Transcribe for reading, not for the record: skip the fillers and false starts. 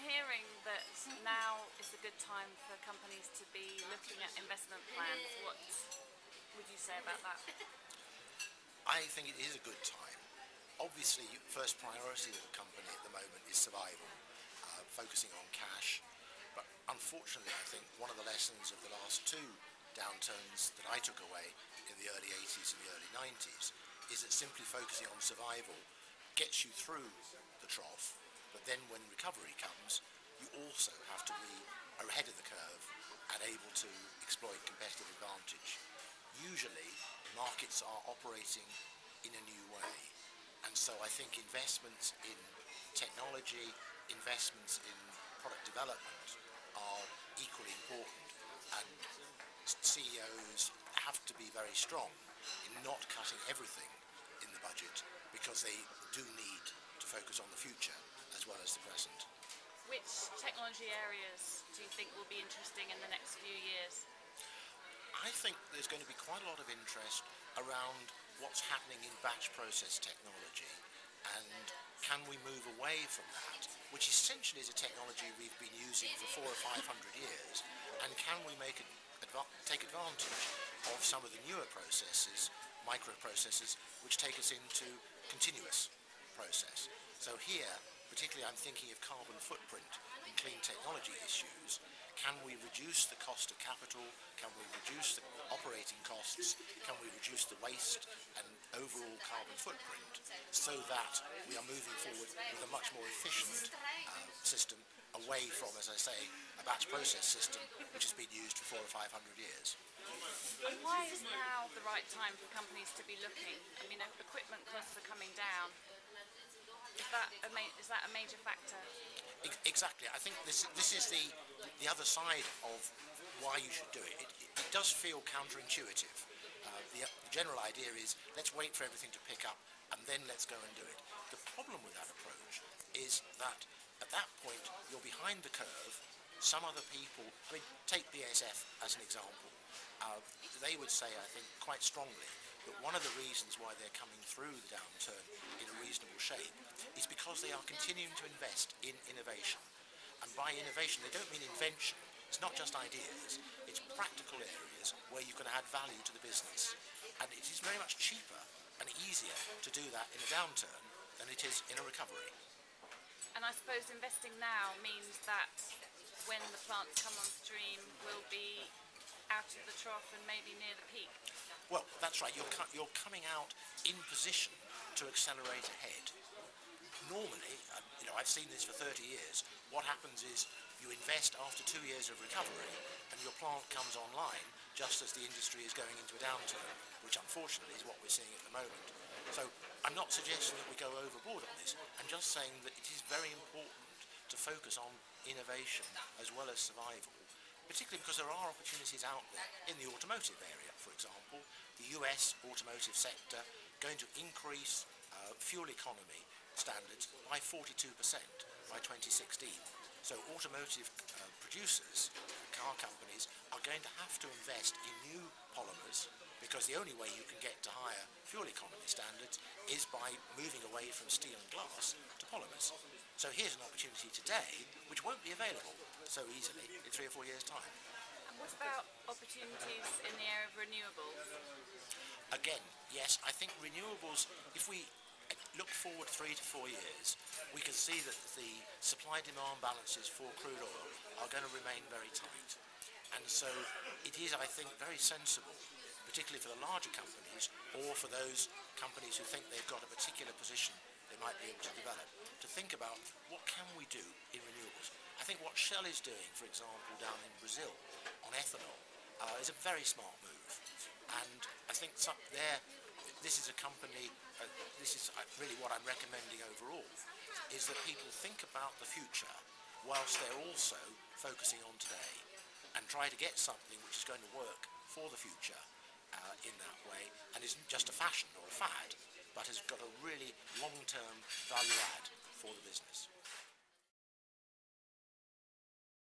hearing that now is a good time for companies to be looking at investment plans. What would you say about that? I think it is a good time. Obviously, first priority of a company at the moment is survival, focusing on cash. But unfortunately, I think one of the lessons of the last two downturns that I took away in the early 80s and the early 90s is that simply focusing on survival gets you through the trough, but then when recovery comes, you also have to be ahead of the curve and able to exploit competitive advantage. Usually, markets are operating in a new way, and so I think investments in technology, investments in product development are equally important, and CEOs have to be very strong in not cutting everything in the budget, because they do need to focus on the future as well as the present. Which technology areas do you think will be interesting in the next few years? I think there's going to be quite a lot of interest around what's happening in batch process technology, and can we move away from that, which essentially is a technology we've been using for 400 or 500 years, and can we take advantage of some of the newer processes, microprocessors, which take us into continuous process. So here, particularly I'm thinking of carbon footprint and clean technology issues. Can we reduce the cost of capital? Can we reduce the operating costs? Can we reduce the waste and overall carbon footprint so that we are moving forward with a much more efficient system away from, as I say, a batch process system which has been used for 400 or 500 years. And why is now the right time for companies to be looking? I mean, equipment costs are coming down. Is that a major factor? Exactly. I think this is the other side of why you should do it. It does feel counterintuitive. The general idea is let's wait for everything to pick up and then let's go and do it. The problem with that approach is that at that point you're behind the curve. Some other people, I mean, take BASF as an example. They would say, I think, quite strongly that one of the reasons why they're coming through the downturn in a reasonable shape is because they are continuing to invest in innovation. And by innovation, they don't mean invention. It's not just ideas. It's practical areas where you can add value to the business. And it is very much cheaper and easier to do that in a downturn than it is in a recovery. And I suppose investing now means that when the plants come on stream, we'll be out of the trough and maybe near the peak. Well, that's right. You're coming out in position to accelerate ahead. Normally, I've seen this for 30 years, what happens is you invest after 2 years of recovery and your plant comes online just as the industry is going into a downturn, which unfortunately is what we're seeing at the moment. So I'm not suggesting that we go overboard on this. I'm just saying that it is very important to focus on innovation as well as survival, particularly because there are opportunities out there in the automotive area, for example. The US automotive sector going to increase fuel economy standards by 42% by 2016. So automotive producers, car companies, are going to have to invest in new polymers, because the only way you can get to higher fuel economy standards is by moving away from steel and glass to polymers. So here's an opportunity today which won't be available so easily in 3 or 4 years' time. And what about opportunities in the area of renewables? Again, yes, I think renewables, if we look forward 3 to 4 years, we can see that the supply-demand balances for crude oil are going to remain very tight. And so it is, I think, very sensible, particularly for the larger companies or for those companies who think they've got a particular position they might be able to develop, to think about what can we do in renewables. I think what Shell is doing, for example, down in Brazil on ethanol is a very smart move. And I think this is a company, this is really what I'm recommending overall, is that people think about the future whilst they're also focusing on today and try to get something which is going to work for the future in that way, and isn't just a fashion or a fad, but has got a really long-term value add for the business.